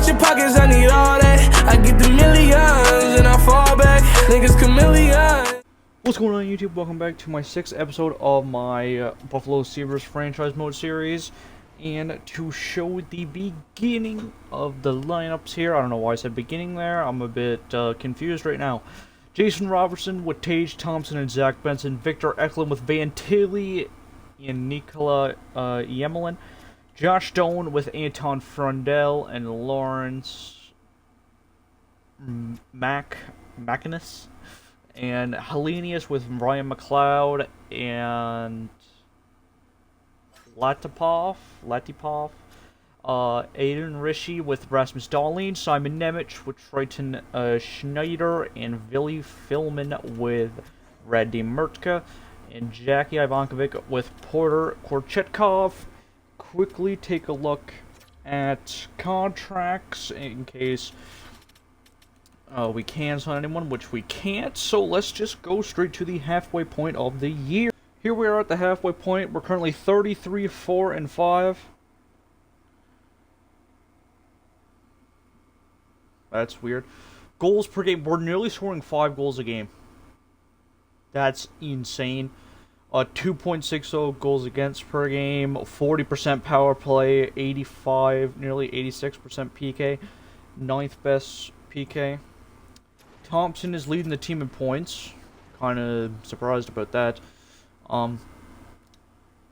out your pockets, I need all that. I get the millions and I fall back. Niggas chameleon. What's going on YouTube? Welcome back to my 6th episode of my Buffalo Sabres franchise mode series. And to show the beginning of the lineups here, I don't know why I said beginning there, I'm a bit confused right now. Jason Robertson with Tage Thompson and Zach Benson, Victor Eklund with Van Tilly and Nikola Yemelin, Josh Doan with Anton Frundell and Lawrence Macinus, and Helenius with Ryan McLeod and Latipov, Aiden Rishi with Rasmus Dahlin, Simon Nemec with Triton Schneider, and Vili Filman with Radim Murtka, and Jackie Ivankovic with Porter Korchetkov. Quickly take a look at contracts in case we can sign anyone, which we can't, so let's just go straight to the halfway point of the year. Here we are at the halfway point. We're currently 33-4-5. That's weird. Goals per game. We're nearly scoring 5 goals a game. That's insane. 2.60 goals against per game. 40% power play. 85, nearly 86% PK. 9th best PK. Thompson is leading the team in points. Kind of surprised about that.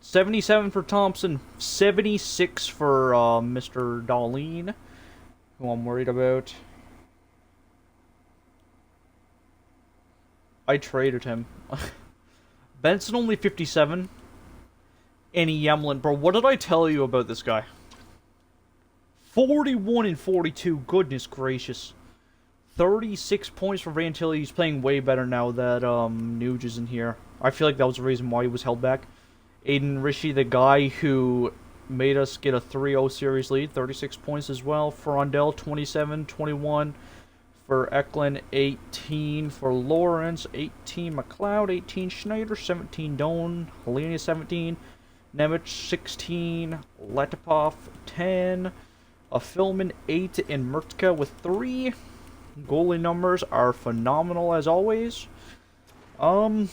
77 for Thompson, 76 for Mr. Dahlin, who I'm worried about. I traded him. Benson only 57. And Yemelin, bro, what did I tell you about this guy? 41 and 42, goodness gracious. 36 points for Van Tilly. He's playing way better now that Nuge is in here. I feel like that was the reason why he was held back. Aiden Rishi, the guy who made us get a 3-0 series lead, 36 points as well. Frondell, 27, 21 for Eklund, 18 for Lawrence, 18 McLeod, 18 Schneider, 17 Doan, Helena 17, Nemec 16, Letipov 10, Filman 8, and Murtka with 3. Goalie numbers are phenomenal as always. I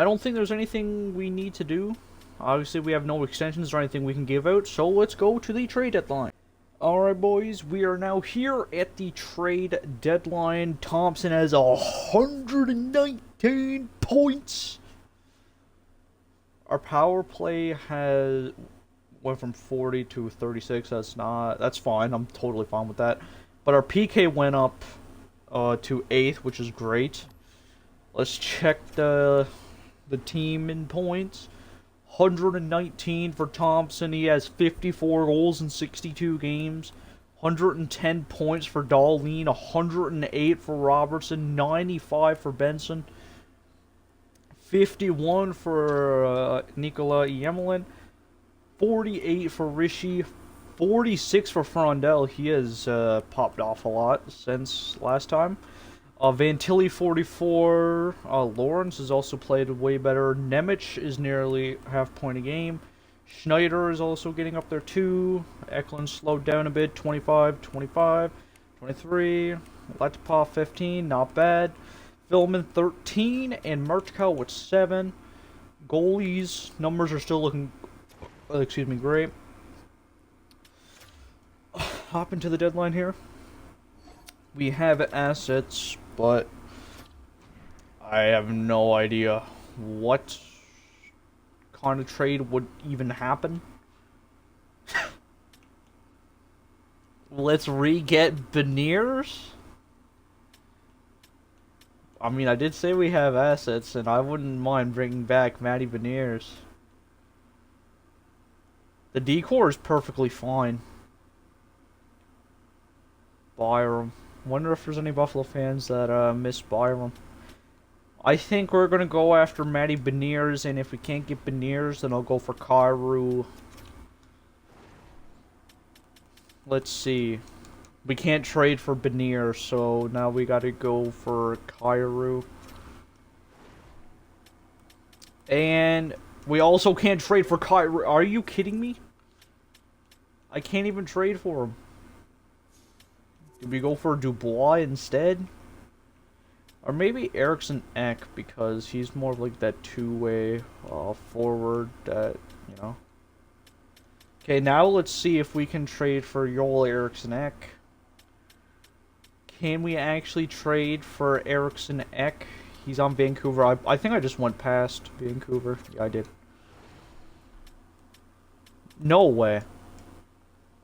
don't think there's anything we need to do. Obviously, we have no extensions or anything we can give out, so let's go to the trade deadline. Alright, boys, we are now here at the trade deadline. Thompson has 119 points. Our power play went from 40 to 36. That's fine. I'm totally fine with that. But our PK went up to 8th, which is great. Let's check the team in points. 119 for Thompson. He has 54 goals in 62 games. 110 points for Dahlin. 108 for Robertson. 95 for Benson. 51 for Nikola Yemelin. 48 for Rishi. 46 for Frondell. He has popped off a lot since last time. Van Tilly 44. Lawrence has also played way better. Nemec is nearly half point a game. Schneider is also getting up there too. Eklund slowed down a bit. 25, 25, 23. Letipov 15. Not bad. Filman 13. And Murtka with 7. Goalies numbers are still looking, great. Hop into the deadline here. We have assets, but I have no idea what kind of trade would even happen. Let's re-get Beniers. I mean, I did say we have assets, and I wouldn't mind bringing back Matty Beniers. The decor is perfectly fine. Byram. Wonder if there's any Buffalo fans that miss Byram. I think we're going to go after Matty Beniers, and if we can't get Beniers, then I'll go for Kairu. Let's see. We can't trade for Beniers, so now we got to go for Kairu. And we also can't trade for Kairu. Are you kidding me? I can't even trade for him. Did we go for Dubois instead? Or maybe Eriksson Ek, because he's more of like that two-way forward that, you know. Okay, now let's see if we can trade for Joel Eriksson Ek. Can we actually trade for Eriksson Ek? He's on Vancouver. I think I just went past Vancouver. Yeah, I did. No way.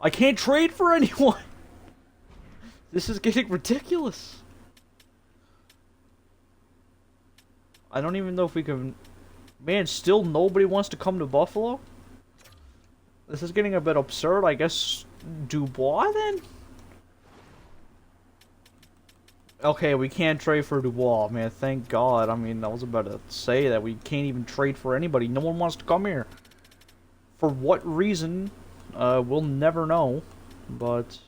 I can't trade for anyone! This is getting ridiculous. I don't even know if we can... Man, still nobody wants to come to Buffalo? This is getting a bit absurd. I guess Dubois then? Okay, we can't trade for Dubois, man. Thank God. I mean, I was about to say that we can't even trade for anybody. No one wants to come here. For what reason, we'll never know. But...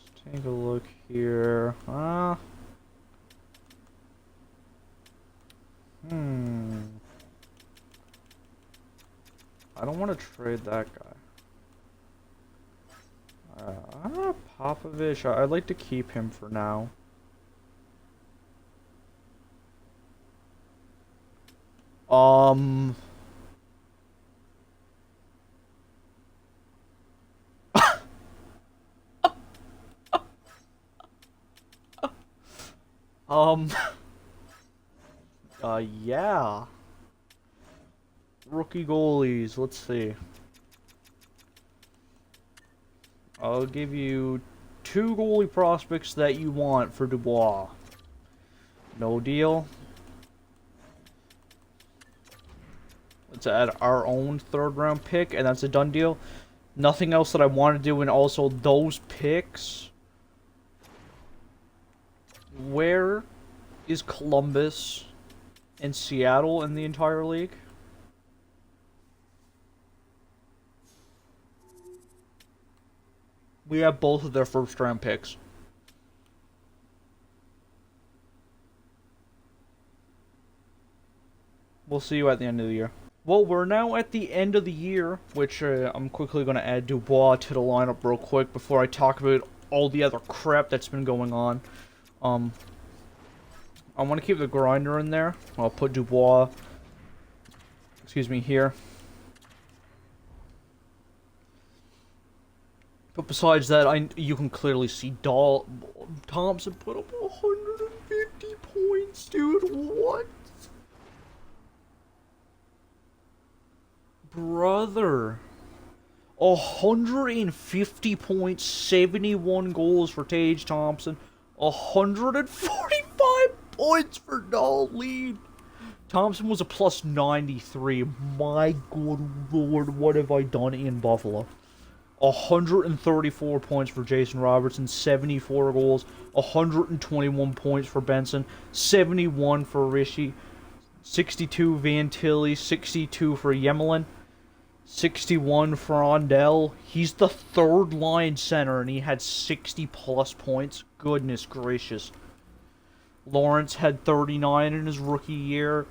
let's take a look here. I don't want to trade that guy. Popovich, I'd like to keep him for now. Yeah. Rookie goalies, let's see. I'll give you 2 goalie prospects that you want for Dubois. No deal. Let's add our own 3rd round pick, and that's a done deal. Nothing else that I want to do, and also those picks. Where is Columbus and Seattle in the entire league? We have both of their 1st round picks. We'll see you at the end of the year. Well, we're now at the end of the year, which I'm quickly going to add Dubois to the lineup real quick before I talk about all the other crap that's been going on. I want to keep the grinder in there. I'll put Dubois, excuse me, here. But besides that, you can clearly see Thompson put up 150 points, dude. What? Brother. 150 points, 71 goals for Tage Thompson. 145 points for Darlene. Thompson was a plus 93. My good lord, what have I done in Buffalo? 134 points for Jason Robertson, 74 goals, 121 points for Benson, 71 for Rishi, 62 Van Tilly, 62 for Yemelin, 61 for Rondell. He's the 3rd line center, and he had 60 plus points. Goodness gracious. Lawrence had 39 in his rookie year.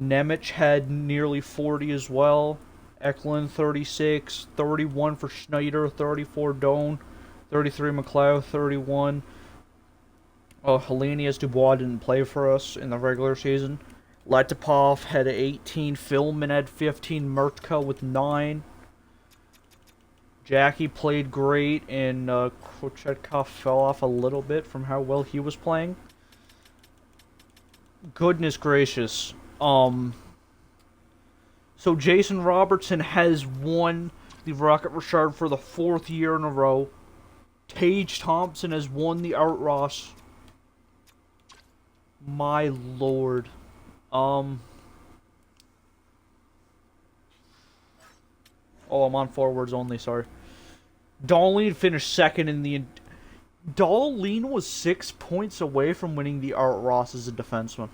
Nemec had nearly 40 as well. Eklund 36, 31 for Schneider, 34 Doan, 33 McLeod, 31. Helenius Dubois didn't play for us in the regular season. Letapov had 18, Philman had 15, Mertka with 9. Jackie played great, and Kochetkov fell off a little bit from how well he was playing. Goodness gracious. So Jason Robertson has won the Rocket Richard for the 4th year in a row. Tage Thompson has won the Art Ross. My lord. Oh, I'm on forwards only, sorry. Darlene finished 2nd in the... Darlene was 6 points away from winning the Art Ross as a defenseman.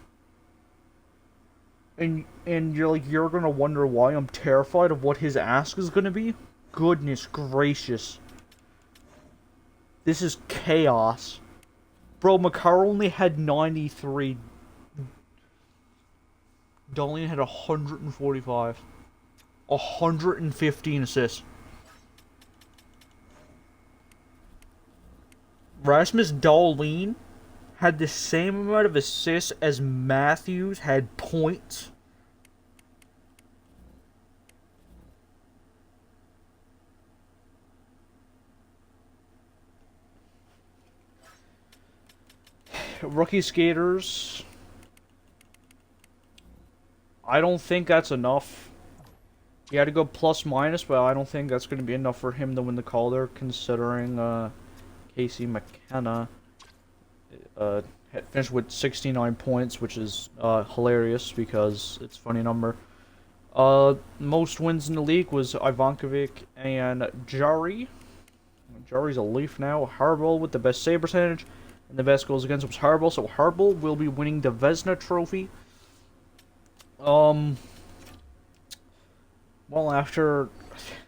And you're gonna wonder why I'm terrified of what his ask is gonna be? Goodness gracious. This is chaos. Bro, Makar only had 93. Darlene had 145. 115 assists. Rasmus Dahlin had the same amount of assists as Matthews had points. Rookie skaters. I don't think that's enough. He had to go plus minus, but I don't think that's going to be enough for him to win the Calder, considering Casey McKenna had finished with 69 points, which is hilarious because it's a funny number. Most wins in the league was Ivankovic and Jari. Jari's a Leaf now. Harbaugh with the best save percentage, and the best goals against was Harbaugh. So Harbaugh will be winning the Vezina Trophy. Well, after,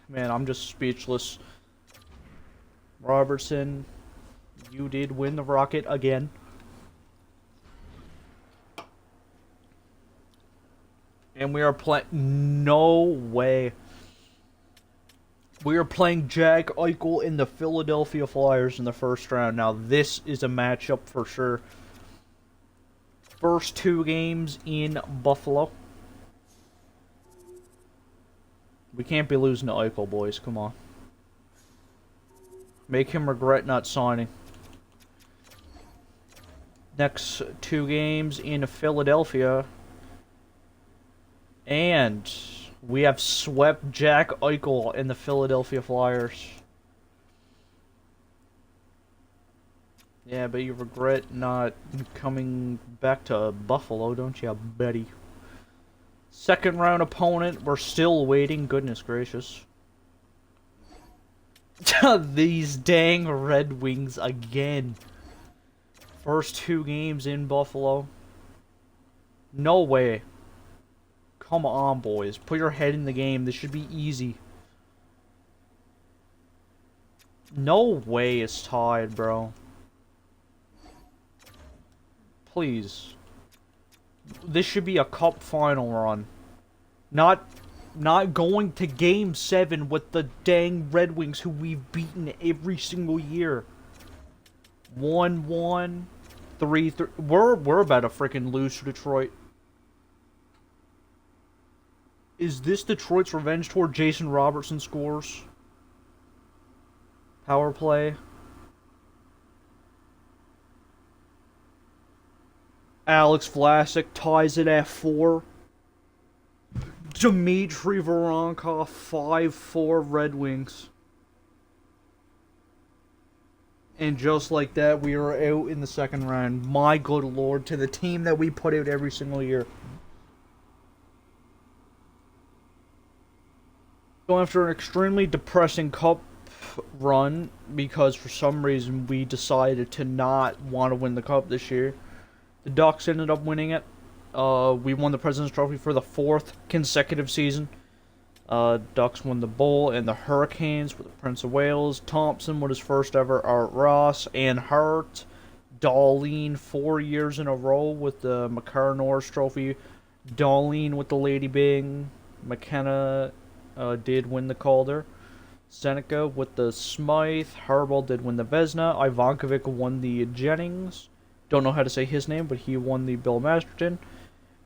man, I'm just speechless. Robertson, you did win the Rocket again. And we are playing, no way. We are playing Jack Eichel in the Philadelphia Flyers in the first round. Now, this is a matchup for sure. First 2 games in Buffalo. We can't be losing to Eichel, boys. Come on. Make him regret not signing. Next 2 games in Philadelphia. And we have swept Jack Eichel in the Philadelphia Flyers. Yeah, but you regret not coming back to Buffalo, don't you, Betty? Second round opponent, we're still waiting. Goodness gracious. These dang Red Wings again. First 2 games in Buffalo. No way. Come on, boys. Put your head in the game. This should be easy. No way it's tied, bro. Please. This should be a cup final run. Not going to game 7 with the dang Red Wings who we've beaten every single year. 1-1, 3-3. We're about to freaking lose to Detroit. Is this Detroit's revenge tour? Jason Robertson scores. Power play. Alex Vlasic ties it at 4. Dmitry Voronkov, 5-4 Red Wings. And just like that, we are out in the second round. My good lord, to the team that we put out every single year. So after an extremely depressing cup run, because for some reason we decided to not want to win the cup this year, the Ducks ended up winning it. We won the President's Trophy for the 4th consecutive season. Ducks won the Bull and the Hurricanes with the Prince of Wales. Thompson with his first ever. Art Ross and Hart. Dahlin 4 years in a row with the Makar Norris Trophy. Dahlin with the Lady Byng. McKenna did win the Calder. Seneca with the Smythe. Harbaugh did win the Vezina. Ivankovic won the Jennings. Don't know how to say his name, but he won the Bill Masterton.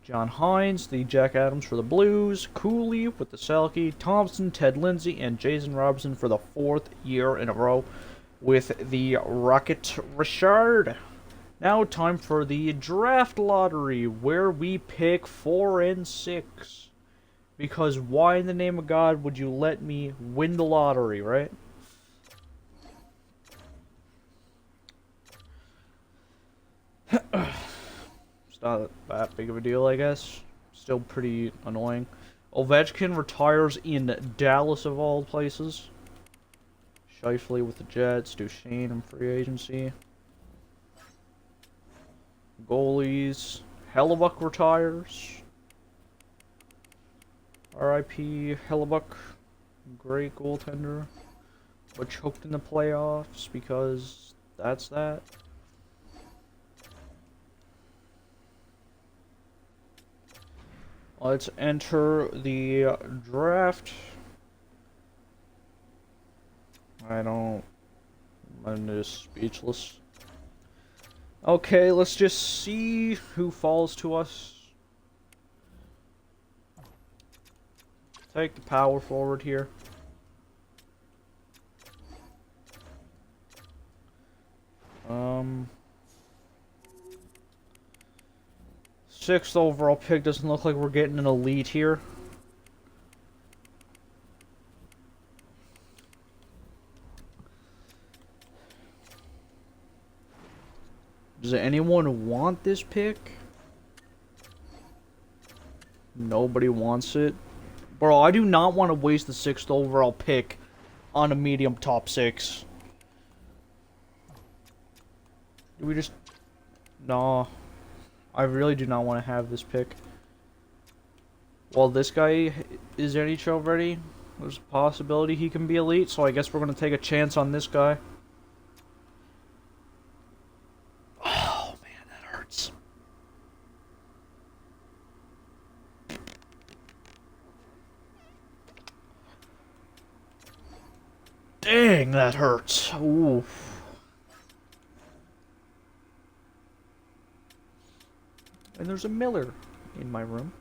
John Hines, the Jack Adams for the Blues. Cooley with the Selke. Thompson, Ted Lindsay, and Jason Robinson for the 4th year in a row with the Rocket Richard. Now time for the draft lottery, where we pick 4 and 6. Because why in the name of God would you let me win the lottery, right? It's not that big of a deal, I guess. Still pretty annoying. Ovechkin retires in Dallas, of all places. Scheifele with the Jets. Duchesne in free agency. Goalies. Hellebuck retires. R.I.P. Hellebuck. Great goaltender. But choked in the playoffs because that's that. Let's enter the draft. I'm just speechless. Okay, let's just see who falls to us. Take the power forward here. Sixth overall pick, doesn't look like we're getting an elite here. Does anyone want this pick? Nobody wants it. Bro, I do not want to waste the 6th overall pick on a medium top 6. Do we just... No. I really do not want to have this pick. Well, this guy is NHL ready. There's a possibility he can be elite, so I guess we're going to take a chance on this guy. Oh, man, that hurts. Dang, that hurts. Oof. And there's a Miller in my room.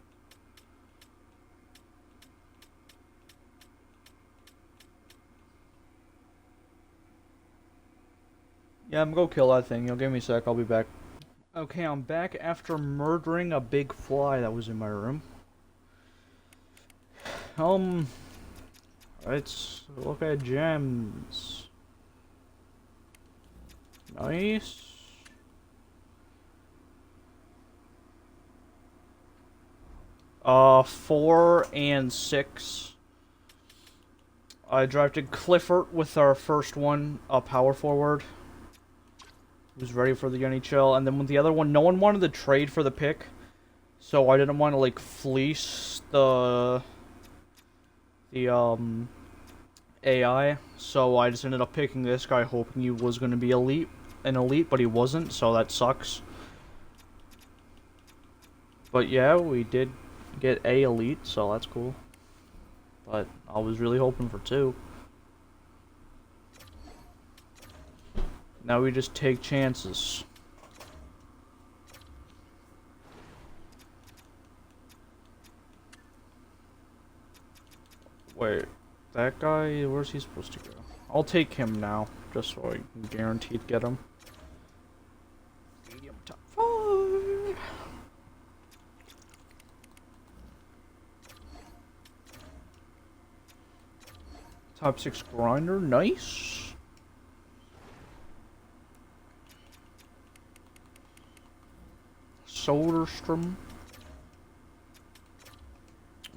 Yeah, I'm gonna go kill that thing. You'll give me a sec, I'll be back. Okay, I'm back after murdering a big fly that was in my room. Let's look at gems. Nice. Uh, 4 and 6. I drafted Clifford with our first one, a power forward. Who's ready for the NHL, and then with the other one, no one wanted to trade for the pick, so I didn't want to like fleece the AI, so I just ended up picking this guy, hoping he was going to be an elite, but he wasn't, so that sucks. But yeah, we did get a elite, so that's cool. But I was really hoping for 2. Now we just take chances. Wait, that guy, where's he supposed to go? I'll take him now, just so I can guaranteed get him. Medium top 5. Top 6 grinder, nice. Soderstrom.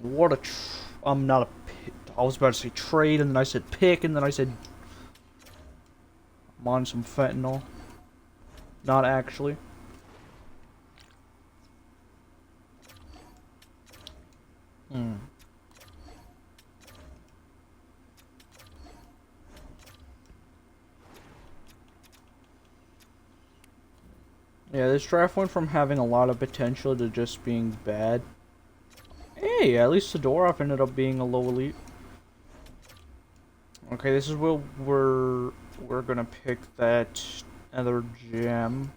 What a I'm not a I was about to say trade, and then I said pick, and then I said I'm on some fentanyl. Not actually. Yeah, this draft went from having a lot of potential to just being bad. Hey, at least Sidorov ended up being a low elite. Okay, this is where we're gonna pick that other gem.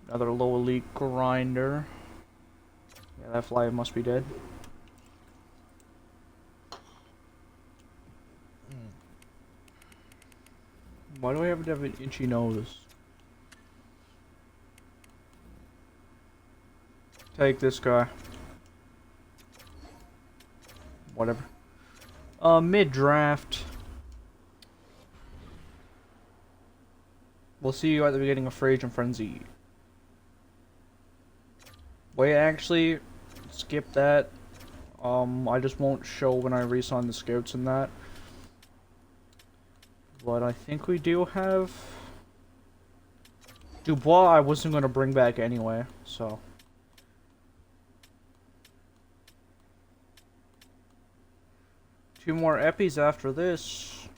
Another low elite grinder. Yeah, that fly must be dead. Why do I have to have an itchy nose? Take this guy. Whatever. Mid-draft. We'll see you at the beginning of Rage and Frenzy. Wait, actually, skip that. I just won't show when I resign the scouts and that. But I think we do have... Dubois I wasn't going to bring back anyway, so... Two more epis after this.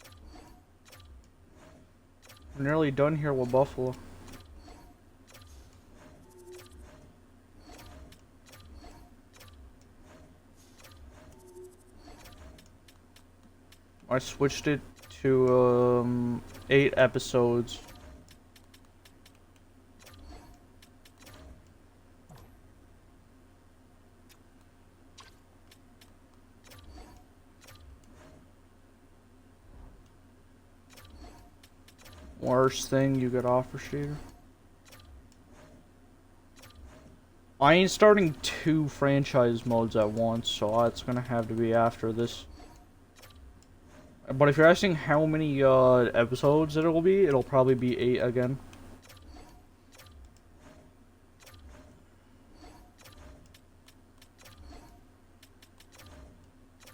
We're nearly done here with Buffalo. I switched it to 8 episodes Worst thing you could offer, Shader. I ain't starting 2 franchise modes at once, so it's gonna have to be after this. But if you're asking how many episodes it will be, it'll probably be 8 again.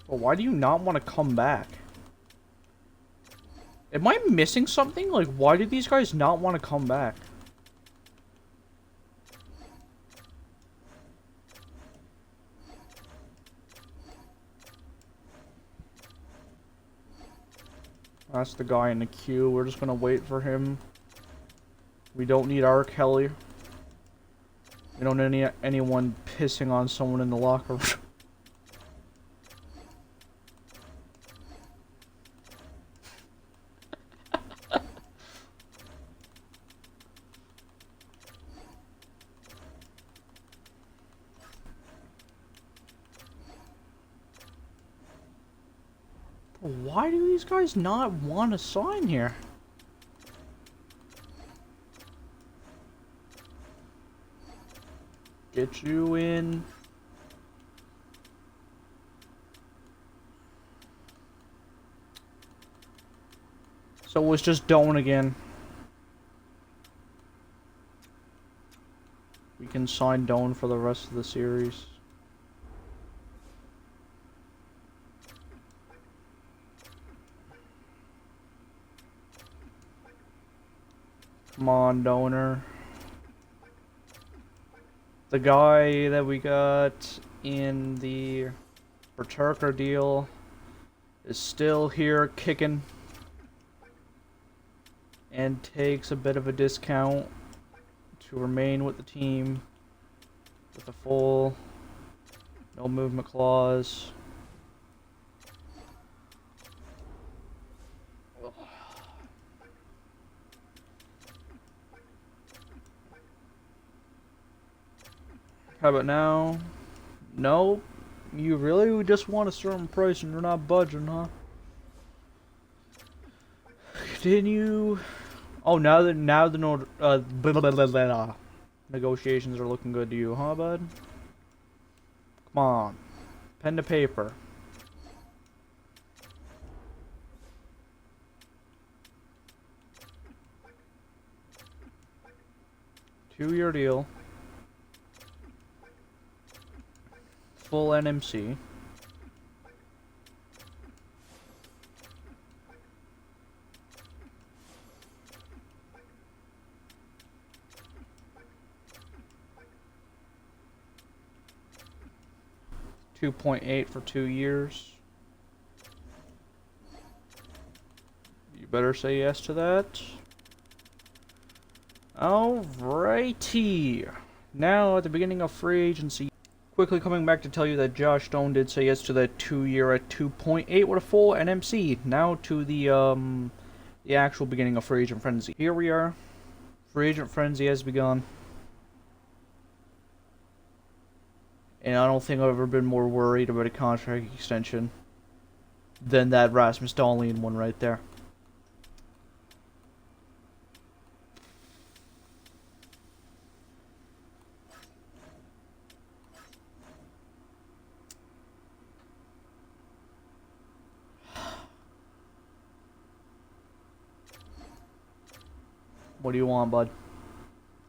But why do you not want to come back? Am I missing something? Like, why do these guys not want to come back? That's the guy in the queue. We're just gonna wait for him. We don't need R. Kelly. We don't need anyone pissing on someone in the locker room. Why do these guys not want to sign here? Get you in. So it's just Doan again. We can sign Doan for the rest of the series. Come on, Donor. The guy that we got in the Berturker deal is still here kicking and takes a bit of a discount to remain with the team with a full no movement clause. How about now? No, you really just want a certain price and you're not budging, huh? Continue. Oh, now the negotiations are looking good to you, huh, bud? Come on, pen to paper. Two-year deal. Full NMC. $2.8 for 2 years. You better say yes to that. Alrighty. Now at the beginning of free agency. Quickly coming back to tell you that Josh Stone did say yes to that 2-year at 2.8 with a full NMC. Now to the actual beginning of free agent frenzy. Here we are. Free agent frenzy has begun. And I don't think I've ever been more worried about a contract extension than that Rasmus Dahlin one right there. What do you want, bud?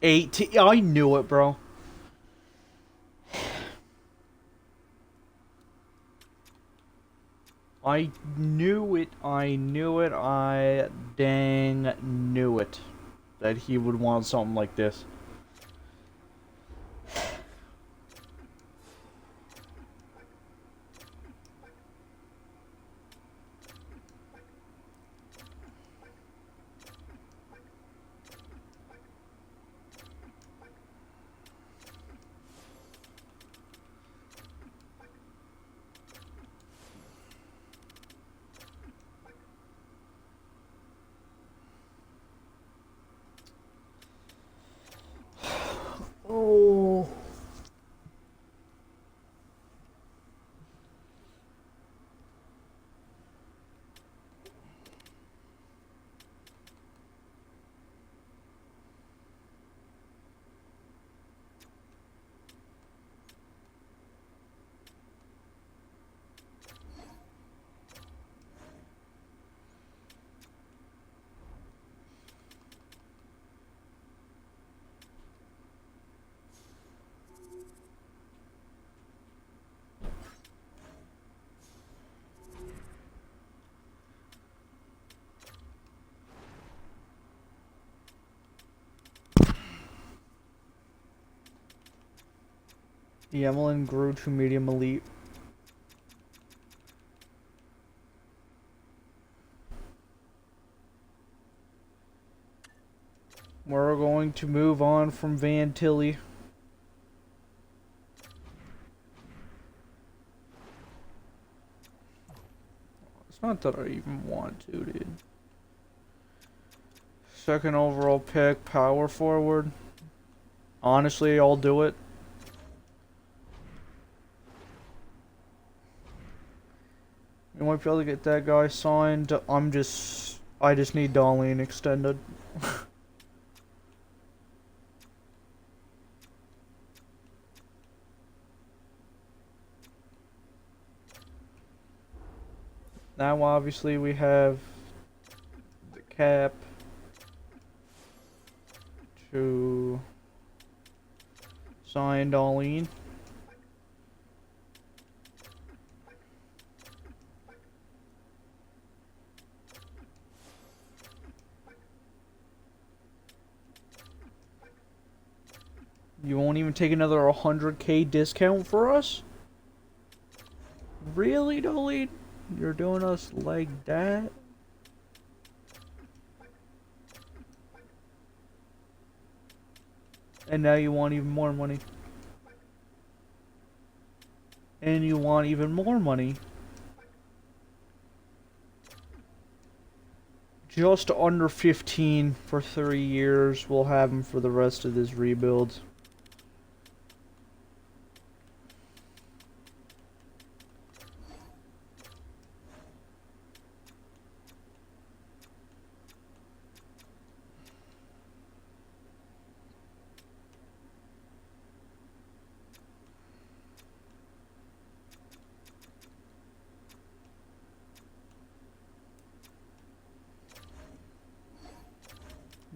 18. I knew it, bro. I knew it. I dang knew it. That he would want something like this. Yemelin grew to medium elite. We're going to move on from Van Tilly. It's not that I even want to, dude. Second overall pick, power forward. Honestly, I'll do it. We might be able to get that guy signed. I just need Darlene extended. Now, obviously, we have the cap to sign Darlene. You won't even take another 100K discount for us? Really, Darlene? You're doing us like that? And now you want even more money. And you want even more money. Just under 15 for 3 years. We'll have him for the rest of this rebuild.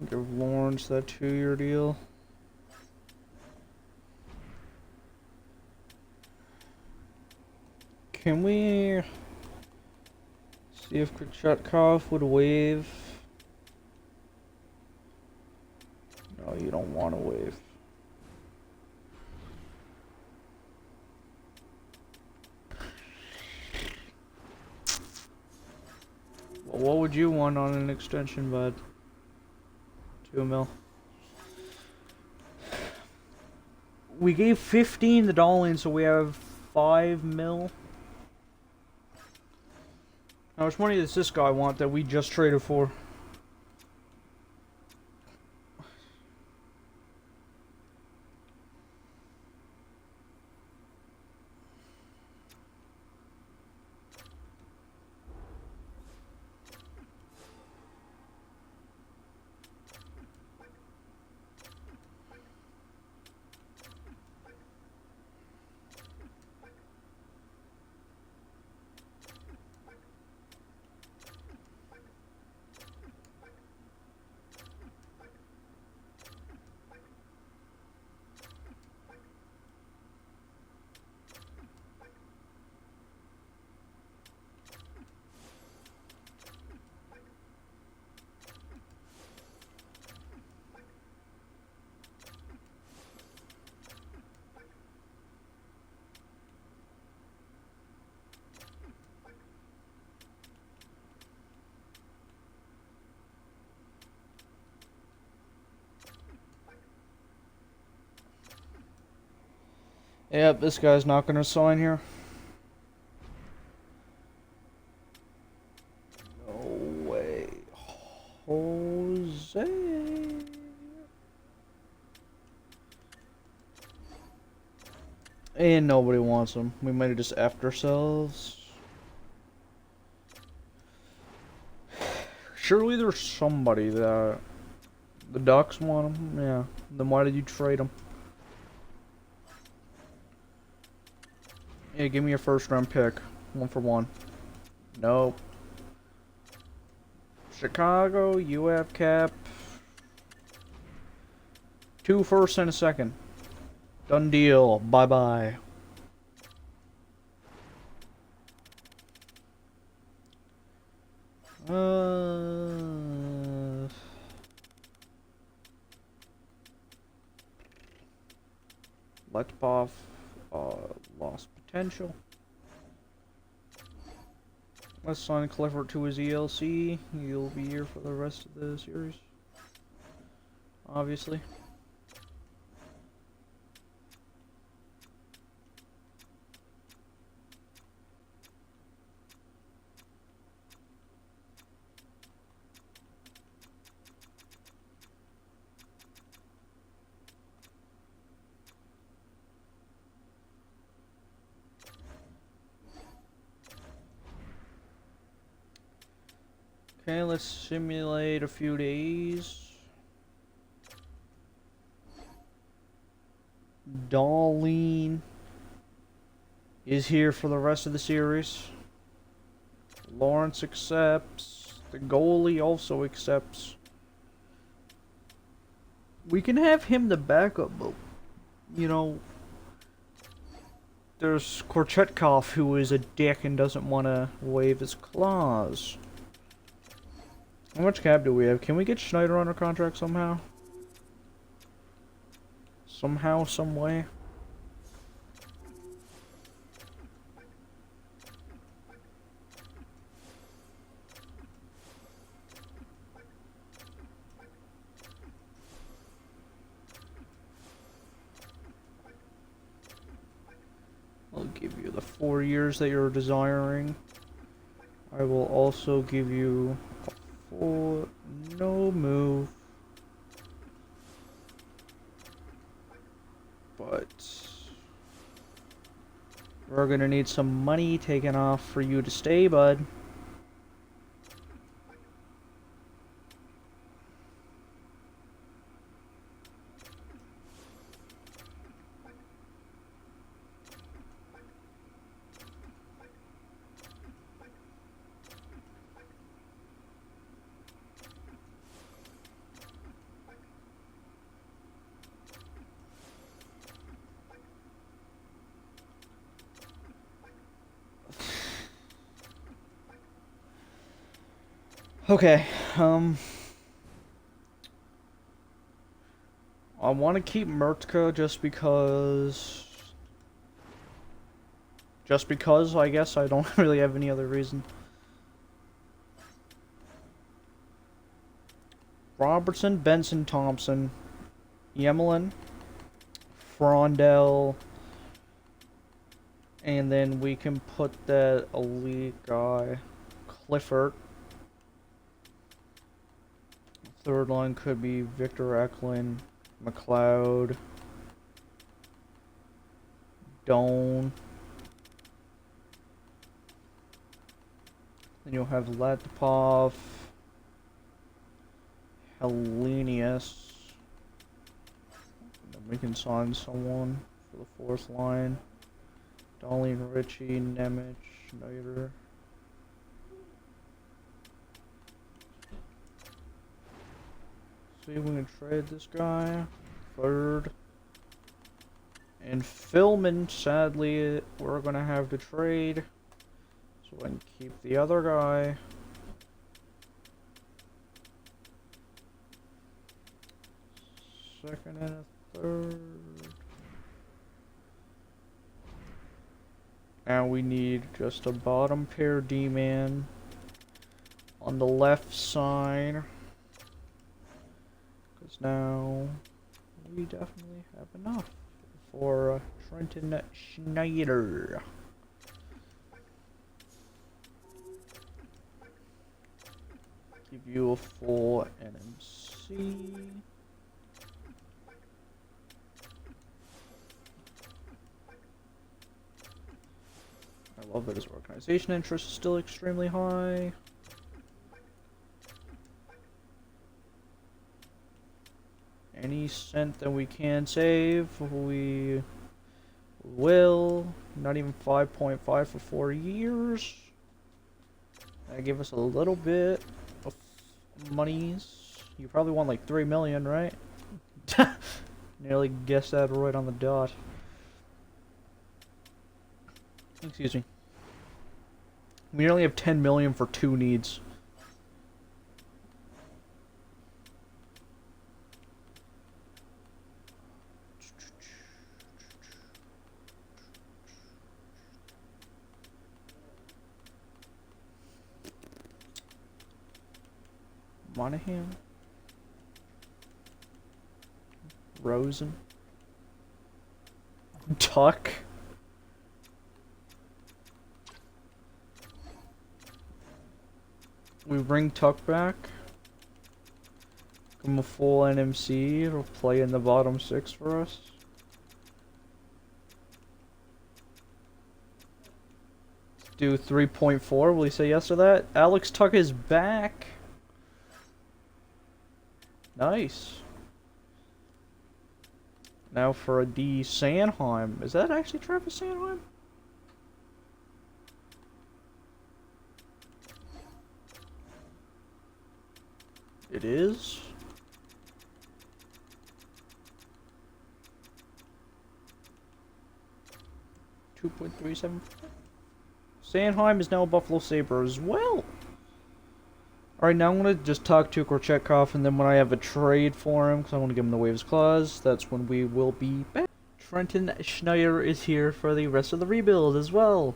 Give Lawrence that 2-year deal. Can we see if Kurchatkov would waive? No, you don't want to waive. Well, what would you want on an extension, bud? 2 mil. We gave 15 to Darlene, so we have 5 mil. How much money does this guy want that we just traded for? Yep, this guy's not gonna sign here. No way. Jose. And nobody wants him. We might have just effed ourselves. Surely there's somebody that the Ducks want him. Yeah. Then why did you trade him? Yeah, give me your first round pick. 1 for 1. Nope. Chicago, you have cap. 2 firsts and a second. Done deal. Bye bye. Letpov. Lost potential. Let's sign Clifford to his ELC. He'll be here for the rest of the series. Obviously. Okay, let's simulate a few days. Darlene is here for the rest of the series. Lawrence accepts. The goalie also accepts. We can have him the backup, but, you know, there's Korchetkov, who is a dick and doesn't want to waive his clause. How much cap do we have? Can we get Schneider under contract somehow? Somehow, some way? I'll give you the 4 years that you're desiring. I will also give you a full no move. But we're gonna need some money taken off for you to stay, bud. Okay, I want to keep Mertka just because... I guess. I don't really have any other reason. Robertson, Benson, Thompson, Yemelin, Frondell, and then we can put that elite guy, Clifford. Third line could be Victor Eklund, McLeod, Doan. Then you'll have Latipov, Hellenius. Then we can sign someone for the fourth line. Darlene Ritchie, Nemec, Schneider. See if we can trade this guy. Third. And Philman, sadly, we're gonna have to trade. So I can keep the other guy. Second and a third. Now we need just a bottom pair D-man on the left side. Because now we definitely have enough for Trenton Schneider. Give you a full NMC. I love that his organization interest is still extremely high. Any cent that we can save, we will. Not even 5.5 for 4 years. That give us a little bit of monies. You probably want like 3 million, right? Nearly guessed that right on the dot. Excuse me. We only have 10 million for 2 needs. Monahan. Rosen. Tuck. We bring Tuck back. Give him a full NMC. It'll play in the bottom 6 for us. Do 3.4. Will he say yes to that? Alex Tuck is back. Nice. Now for a D. Sanheim. Is that actually Travis Sanheim? It is. $2.37. Sanheim is now a Buffalo Sabre as well. Alright, now I'm going to just talk to Korchetkov, and then when I have a trade for him, because I want to give him the Waves Clause, that's when we will be back. Trenton Schneider is here for the rest of the rebuild as well.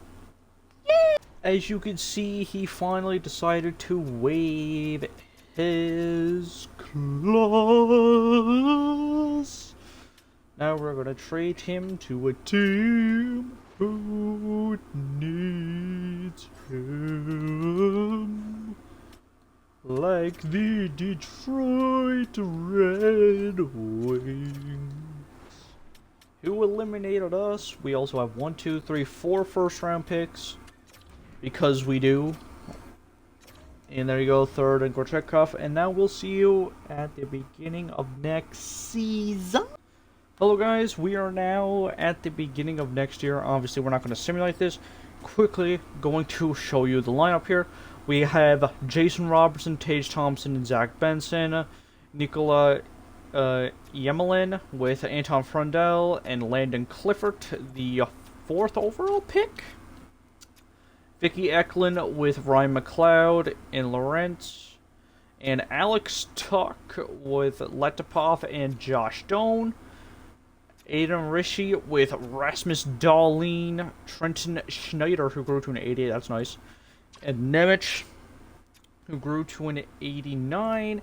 Yeah! As you can see, he finally decided to waive his clause. Now we're going to trade him to a team who needs him. Like the Detroit Red Wings, who eliminated us. We also have 1, 2, 3, 4 first-round picks, because we do. And there you go, third and Korchetkov. And now we'll see you at the beginning of next season. Hello guys, we are now at the beginning of next year. Obviously, we're not going to simulate this. Quickly going to show you the lineup here. We have Jason Robertson, Tage Thompson, and Zach Benson. Nikola Yemelin with Anton Frundell and Landon Clifford, the 4th overall pick. Vicky Eklund with Ryan McLeod and Lawrence. And Alex Tuck with Letapov and Josh Doan. Aiden Rishi with Rasmus Dahlin. Trenton Schneider, who grew to an 88, that's nice. And Nemec, who grew to an 89.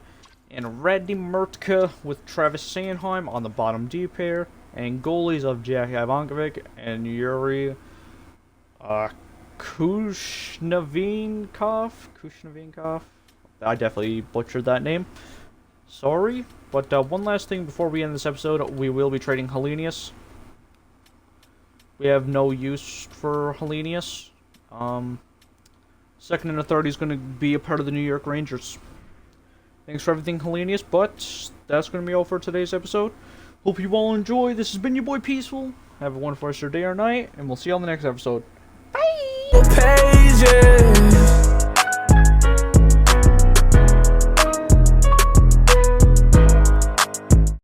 And Reddy Mertka with Travis Sanheim on the bottom D pair. And goalies of Jack Ivankovic and Yuri Kushnavinkov. I definitely butchered that name. Sorry. But one last thing before we end this episode. We will be trading Helenius. We have no use for Helenius. Second and a third, he's going to be a part of the New York Rangers. Thanks for everything, Helenius, but that's going to be all for today's episode. Hope you all enjoy. This has been your boy Peaceful. Have a wonderful rest of your day or night, and we'll see you on the next episode. Bye!